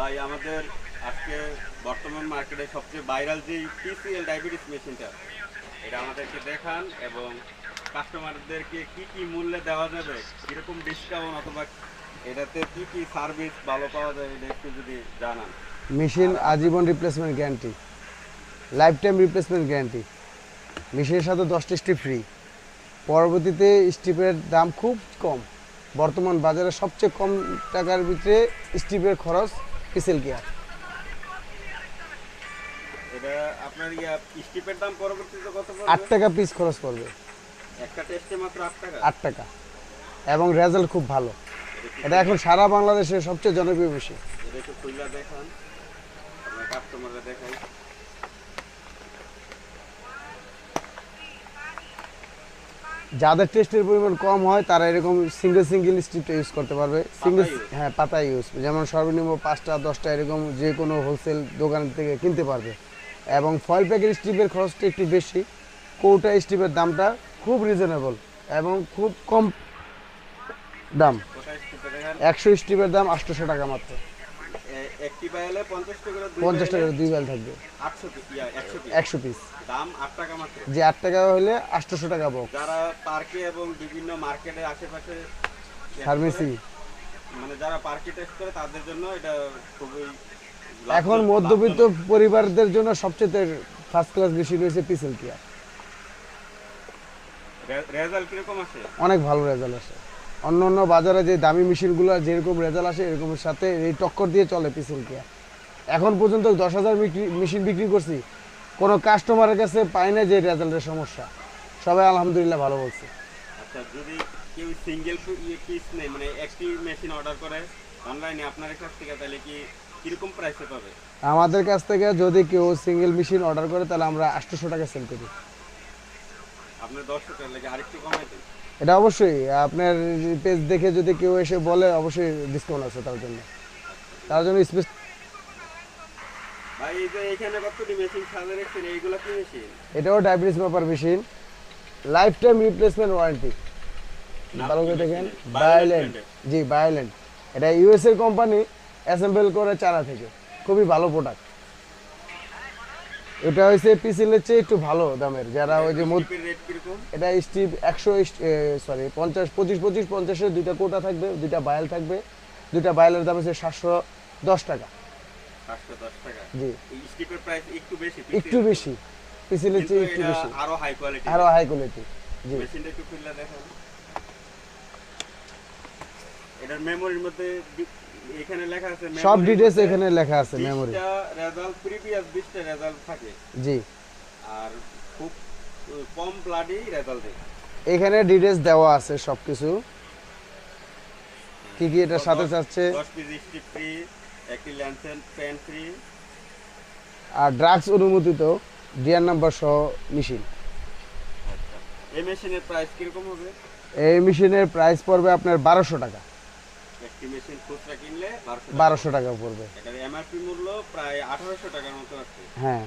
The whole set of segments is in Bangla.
ভাই আমাদের আজকে বর্তমান মার্কেটে সবচেয়ে ভাইরাল যে পিসিএল ডায়াবেটিস মেশিনটা, এটা আমাদেরকে দেখান এবং কাস্টমারদেরকে কি কি মূল্যে দেওয়া যাবে, কিরকম ডিসকাউন্ট অথবা এটাতে কি কি সার্ভিস ভালো পাওয়া যায় এটা একটু যদি জানান। মেশিন আজীবন replacement guarantee, life time replacement guarantee. মেশিনের সাথে 10টি স্টিপ ফ্রি। পরবর্তীতে স্টিপের দাম খুব কম, বর্তমান বাজারে সবচেয়ে কম টাকার ভিতরে স্টিপের খরচ পিসেল কেয়ার। এটা আপনার স্টিপের দাম পরবর্তীতে কত পড়বে? 8 টাকা পিস খরচ পড়বে। একটা টেস্টে মাত্র 8 টাকা? 8 টাকা, এবং রেজাল্ট খুব ভালো। এটা এখন সারা বাংলাদেশে সবচেয়ে জনপ্রিয় মেশিন। এটা একটু খুলে দেখান, আপনার কাস্টমাররা দেখাই। যাদের টেস্টের পরিমাণ কম হয় তারা এরকম সিঙ্গেল স্ট্রিপটা ইউজ করতে পারবে। সিঙ্গেল, হ্যাঁ, পাতা ইউজ, যেমন সর্বনিম্ন 5টা 10টা এরকম যে কোনো হোলসেল দোকান থেকে কিনতে পারবে। এবং ফয়েল প্যাকের স্ট্রিপের খরচটা একটু বেশি, কৌটা স্ট্রিপের দামটা খুব রিজনেবল এবং খুব কম দাম। 100 স্ট্রিপের দাম 800 টাকা মাত্র। একটি বাইলে 50 টাকা, 50 টাকা 2 বাইল থাকবে। 100 পিস দাম 8 টাকা মাত্র। যে 8 টাকা হলে 800 টাকা বক্স। যারা পার্কে এবং বিভিন্ন মার্কেটের আশেপাশে ফার্মেসি, মানে যারা পার্কে টেস্ট করে তাদের জন্য এটা খুবই এখন মধ্যবিত্ত পরিবারদের জন্য সবচেয়ে ফার্স্ট ক্লাস মেশিন রয়েছে পিসেল কেয়ার। রেজাল্ট কিরকম আসে? অনেক ভালো রেজাল্ট আসে। অন্য বাজারে যে দামি মেশিনগুলো যেরকম রেজাল্ট আসে এরকমের সাথে এই টক্কর দিয়ে চলে পিসেল কেয়ার। এখন পর্যন্ত 10,000 মেশিন বিক্রি করছি, কোনো কাস্টমারের কাছে পাই না যে রেজাল্টের সমস্যা। সবাই আলহামদুলিল্লাহ ভালো বলছে। আচ্ছা, যদি কেউ সিঙ্গেল পিস নেয়, মানে একটি মেশিন অর্ডার করে অনলাইনে আপনার কাছ থেকে, তাহলে কি কিরকম প্রাইসে পাবে? আমাদের কাছ থেকে যদি কেউ সিঙ্গেল মেশিন অর্ডার করে তাহলে আমরা 800 টাকা সেল করি। আপনার 10 টাকা লাগে আরেকটু কমাই দেন। এটা অবশ্যই আপনার পেজ দেখে যদি কেউ এসে বলে অবশ্যই ডিসকাউন্ট আছে তার জন্য স্পেস। ভাই এই যে এখানে কতটি মেশিন সাজিয়ে রাখছেন, এইগুলা কি মেশিন? এটাও ডায়াবেটিস মাপার machine, life time replacement warranty. ভালো করে দেখেন, বায়োল্যান্ড। জি, বায়োল্যান্ড। এটা ইউএসএ কোম্পানি, অ্যাসেম্বল করে চায়না থেকে। খুবই ভালো প্রোডাক্ট। এটা হচ্ছে পিসিলের চেয়ে একটু ভালো দামের। যারা ওই যে রেট কিরকম? এটা স্টিপ 50 25 50-এর দুইটা কোটা থাকবে, দুইটা বায়াল থাকবে। দুইটা বায়ালের দাম হচ্ছে 710 টাকা। 710 টাকা। জি, এই স্টিপের প্রাইস একটু বেশি। একটু বেশি, পিসিলের চেয়ে একটু বেশি, আরো হাই কোয়ালিটি। আরো হাই কোয়ালিটি। জি, মেশিনটা একটু খুলে দেখান। এটার মেমোরির মধ্যে এখানে লেখা আছে, সব ডিটেইলস এখানে লেখা আছে। মেমোরি 20টা রেজাল্ট, প্রিভিয়াস 20টা রেজাল্ট থাকে। জি, আর খুব কম ব্লাডি রেজাল্ট দেয়। এখানে ডিটেইলস দেওয়া আছে সবকিছু, কি কি এটার সাথে চাচ্ছে। 10 পিস স্টিপ ফ্রি, একটি ল্যান্সেন পেন ফ্রি, আর ড্রাগস অনুমোদিত ডিআর নাম্বার সহ মেশিন। এই মেশিনের প্রাইস কিরকম হবে? এই মেশিনের প্রাইস পড়বে আপনার 1200 টাকা। একটি মেশিন খুচরা কিনলে 1200 টাকা পড়বে। এটার এমআরপি মূল্য প্রায় 1800 টাকার মতো আছে। হ্যাঁ।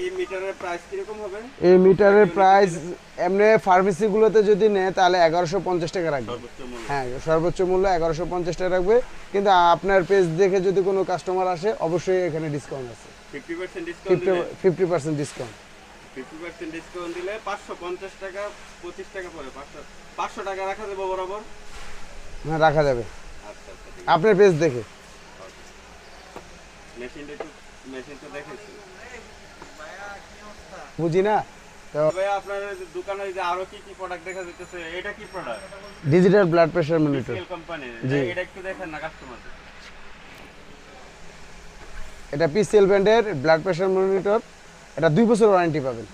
এই মিটারের প্রাইস কিরকম হবে? এই মিটারের প্রাইস এমনি ফার্মেসিগুলোতে যদি নেয় তাহলে 1150 টাকা রাখবে। হ্যাঁ, সর্বোচ্চ মূল্য 1150 টাকা রাখবে। কিন্তু আপনার পেজ দেখে যদি কোনো কাস্টমার আসে অবশ্যই এখানে ডিসকাউন্ট আছে। 50% ডিসকাউন্ট দিলে 50% ডিসকাউন্ট। 50% ডিসকাউন্ট দিলে 550 টাকা, 25 টাকা পড়ে। 500 টাকা রাখা যাবে বরাবর। হ্যাঁ, রাখা যাবে আচ্ছা আচ্ছা, আপনার পেজ দেখে। মেশিনটা দেখেছি বুঝি না তো। ভাই আপনার দোকানে যে আরো কি কি প্রোডাক্ট দেখা যাচ্ছে, এটা কি product? Digital blood pressure monitor. PCL company. এটা একটু দেখেন না কাস্টমার। এটা পিসিএল ব্র্যান্ডের ব্লাড প্রেশার মনিটর। এটা 2 বছর ওয়ারেন্টি পাবেন।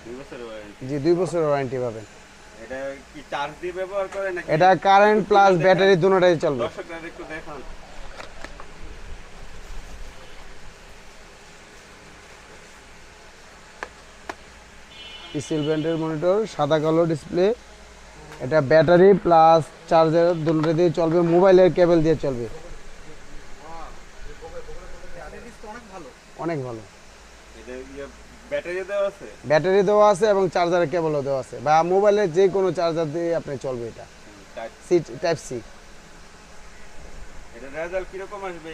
2 বছর ওয়ারেন্টি? জি, 2 বছর ওয়ারেন্টি পাবেন। এটা কি চার্জ দিয়ে ব্যবহার করে নাকি? এটা কারেন্ট প্লাস ব্যাটারি দুটোটাই চলবে। দর্শকরা একটু দেখান। পিসিএল ব্র্যান্ডের মনিটর, সাদা কালো ডিসপ্লে। এটা ব্যাটারি প্লাস চার্জার দুটোটা দিয়ে চলবে, মোবাইলের কেবল দিয়ে চলবে। অনেক ভালো। এটা ব্যাটারি দেওয়া আছে? ব্যাটারি দেওয়া আছে এবং চার্জারের কেবলও দেওয়া আছে, বা মোবাইলের যে কোনো চার্জার দিয়ে আপনি চলবে। এটা টাইপ সি। এটা রেজাল্ট কি রকম আসবে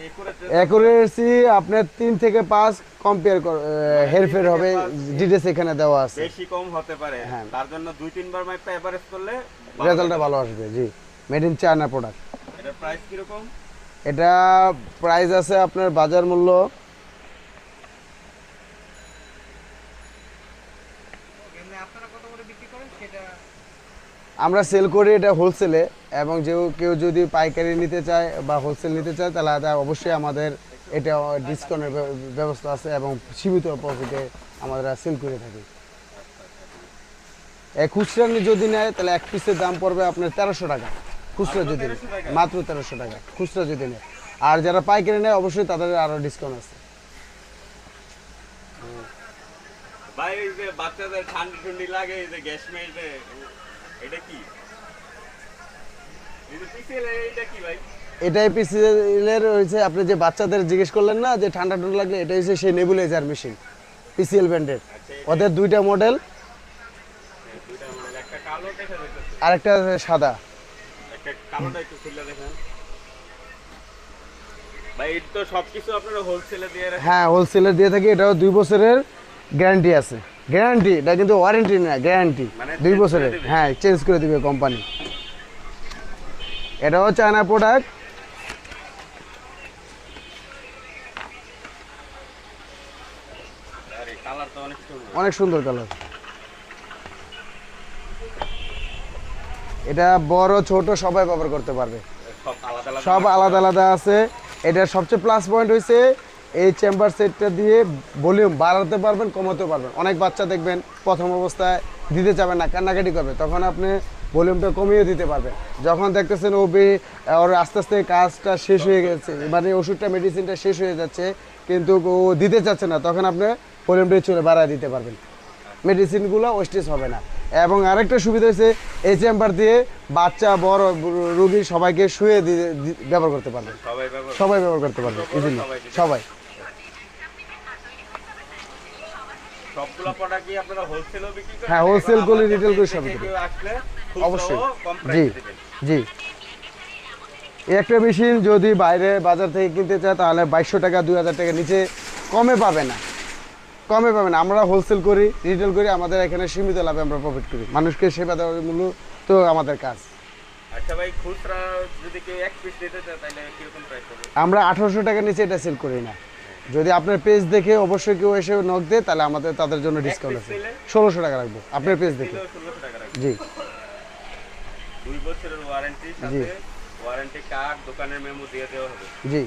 অ্যাকুরেসি আপনার 3 থেকে 5 কম্পেয়ার হেরফের হবে, ডিটেইলস এখানে দেওয়া আছে। বেশি কম হতে পারে, হ্যাঁ। তার জন্য 2-3 বার মাইপটা এভারেজ করলে রেজাল্টটা ভালো আসবে। জি, মেড ইন চায়না প্রোডাক্ট। এটা প্রাইস কি রকম? এটা প্রাইস আছে আপনার বাজার মূল্য আমরা সেল করি এটা হোলসেলে, এবং কেউ যদি পাইকারি নিতে চায় বা হোলসেল নিতে চায় তাহলে অবশ্যই আমাদের এটা ডিসকাউন্টের ব্যবস্থা আছে এবং সীমিত প্রফিটে আমরা সেল করে থাকি। খুচরা যদি নেয় তাহলে এক পিসের দাম পড়বে আপনার 1300 টাকা, খুচরা যদি নেয় মাত্র 1300 টাকা খুচরা যদি নেয়। আর যারা পাইকারি নেয় অবশ্যই তাদের আরো ডিসকাউন্ট আছে। ভাই এই যে বাচ্চাদের ঠান্ডা ঠান্ডি লাগে, এই যে গ্যাস মেটে, এটা কি? এই যে পিসেল, এটা কি ভাই? এটাই পিসিএল হয়েছে, আপনি যে বাচ্চাদের জিজ্ঞেস করলেন না যে ঠান্ডা ঠান্ডা লাগলে, এটা হচ্ছে সেই নেবুলাইজার মেশিন পিসিএল ব্র্যান্ডের। ওদের দুইটা মডেল, দুইটা মডেল, একটা কালো দেখা যাচ্ছে আর একটা সাদা। একটা কালোটা একটু খুলে দেখেন ভাই। এটা তো সবকিছু আপনারা হোলসেলে দিয়ে রাখেন? হ্যাঁ, হোলসেলে দিয়ে থাকি। এটাও 2 বছরের গ্যারান্টি আছে। গ্যারান্টি, এটা কিন্তু ওয়ারেন্টি না, গ্যারান্টি মানে 2 বছরের। হ্যাঁ, চেঞ্জ করে দিবে কোম্পানি। এটাও চায়না প্রোডাক্ট। আরে কালার তো অনেক সুন্দর। অনেক সুন্দর কালার। এটা বড় ছোট সবাই ব্যবহার করতে পারবে, সব আলাদা আলাদা। সব আলাদা আলাদা আছে। এটার সবচেয়ে প্লাস পয়েন্ট হয়েছে এই চেম্বার সেটটা দিয়ে ভলিউম বাড়াতে পারবেন, কমাতে পারবেন। অনেক বাচ্চা দেখবেন প্রথম অবস্থায় দিতে যাবেন না, কান্নাকাটি করবে, তখন আপনি ভলিউমটা কমিয়ে দিতে পারবেন। যখন দেখতেছেন ওর আস্তে আস্তে কাজটা শেষ হয়ে গেছে, মানে ওষুধটা মেডিসিনটা শেষ হয়ে যাচ্ছে কিন্তু ও দিতে চাচ্ছে না, তখন আপনি ভলিউমটা চলে বাড়ায় দিতে পারবেন। মেডিসিনগুলো ওয়েস্টেজ হবে না। এবং আরেকটা সুবিধা হয়েছে এই চেম্বার দিয়ে বাচ্চা বড় রোগী সবাইকে শুয়ে ব্যবহার করতে পারবে, সবাই ব্যবহার করতে পারবে ইজিলি, সবাই। সবগুলো প্রোডাক্ট কি আপনারা হোলসেলও বিক্রি করেন? হ্যাঁ, হোলসেল করে রিটেল করে সব বিক্রি কেউ আসলে অবশ্যই। কম জি প্রাইসে দিবেন। জি, এই একটা মেশিন যদি বাইরে বাজার থেকে কিনতে চায় তাহলে 2200 টাকা 2000 টাকা নিচে কমে পাবে না, কমে পাবে না। আমরা হোলসেল করি, রিটেল করি, আমাদের এখানে সীমিত লাভে আমরা প্রফিট করি। মানুষকে সেবা দেওয়ার মূল্য তো আমাদের কাজ। আচ্ছা ভাই, খুচরা যদি কেউ এক পিস দিতে চায় তাহলে কিরকম প্রাইস হবে? আমরা 1800 টাকার নিচে এটা সেল করি না। যদি আপনার পেজ দেখে অবশ্যই কেউ এসে নক দেয় তাহলে আমাদের তাদের জন্য ডিসকাউন্ট আছে। 1600 টাকা রাখবো আপনার পেজ দেখে। 1600 টাকা রাখবেন। জি, 2 বছরের ওয়ারেন্টি, সাথে ওয়ারেন্টি কার্ড, দোকানের মেমো দিয়ে দেওয়া হবে। জি।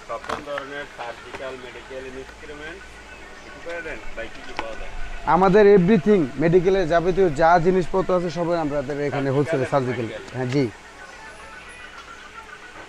সব ধরনের সার্জিক্যাল, মেডিকেল ইনস্ট্রুমেন্ট কিছু করে দেন ভাই? কি কি পাওয়া যায়? আমাদের এভরিথিং মেডিকেলের যাবতীয় যা জিনিসপত্র আছে সবাই আমাদের এখানে হোলসেলে সার্জিক্যাল। হ্যাঁ জি।